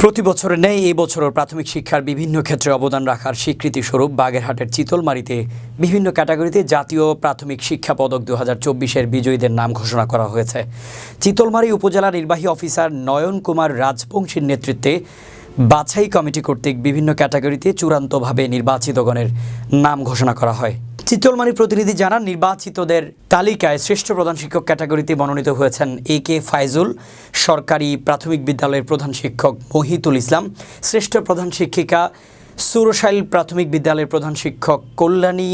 প্রতি বছরের ন্যায় এই বছরও প্রাথমিক শিক্ষার বিভিন্ন ক্ষেত্রে অবদান রাখার স্বীকৃতিস্বরূপ বাগেরহাটের চিতলমারীতে বিভিন্ন ক্যাটাগরিতে জাতীয় প্রাথমিক শিক্ষা পদক 2024-এর বিজয়ীদের নাম ঘোষণা করা হয়েছে। চিতলমারী উপজেলা নির্বাহী অফিসার নয়ন কুমার রাজবংশীর নেতৃত্বে বাছাই কমিটি কর্তৃক বিভিন্ন ক্যাটাগরিতে চূড়ান্তভাবে নির্বাচিতগণের নাম ঘোষণা করা হয়। চিতলমারী প্রতিনিধি জানান, নির্বাচিতদের তালিকায় শ্রেষ্ঠ প্রধান শিক্ষক ক্যাটাগরিতে মনোনীত হয়েছেন এ.কে. ফাইজুল, সরকারি প্রাথমিক বিদ্যালয়ের প্রধান শিক্ষক মহিতুল ইসলাম, শ্রেষ্ঠ প্রধান শিক্ষিকা সুরসাইল প্রাথমিক বিদ্যালয়ের প্রধান শিক্ষক কল্যাণী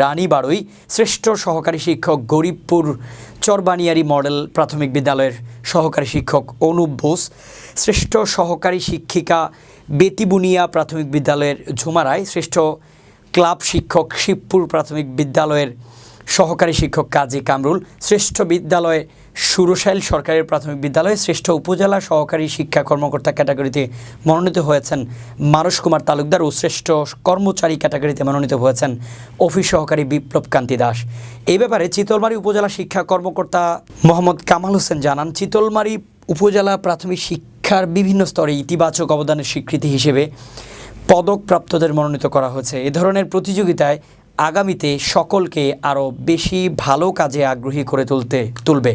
রানী বাড়ই, শ্রেষ্ঠ সহকারী শিক্ষক গরিবপুর চরবানিয়ারি মডেল প্রাথমিক বিদ্যালয়ের সহকারী শিক্ষক অনুপ বোস, শ্রেষ্ঠ সহকারী শিক্ষিকা বেতিবুনিয়া প্রাথমিক বিদ্যালয়ের ঝুমারায়, শ্রেষ্ঠ ক্লাব শিক্ষক শিবপুর প্রাথমিক বিদ্যালয়ের সহকারী শিক্ষক কাজী কামরুল, শ্রেষ্ঠ বিদ্যালয়ে সুরসাইল সরকারি প্রাথমিক বিদ্যালয়ে, শ্রেষ্ঠ উপজেলা সহকারী শিক্ষা কর্মকর্তা ক্যাটাগরিতে মনোনীত হয়েছেন মানস কুমার তালুকদার ও শ্রেষ্ঠ কর্মচারী ক্যাটাগরিতে মনোনীত হয়েছেন অফিস সহকারী বিপ্লব কান্তি দাস। এই ব্যাপারে চিতলমারী উপজেলা শিক্ষা কর্মকর্তা মোহাম্মদ কামাল হোসেন জানান, চিতলমারী উপজেলা প্রাথমিক শিক্ষার বিভিন্ন স্তরে ইতিবাচক অবদানের স্বীকৃতি হিসেবে পদকপ্রাপ্তদের মনোনীত করা হয়েছে। এ ধরনের প্রতিযোগিতায় আগামীতে সকলকে আরও বেশি ভালো কাজে আগ্রহী করে তুলবে।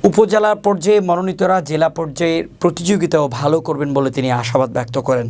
উপজেলা পর্যায়ে মনোনীতরা জেলা পর্যায়ের প্রতিযোগিতাও ভালো করবেন বলে তিনি আশাবাদ ব্যক্ত করেন।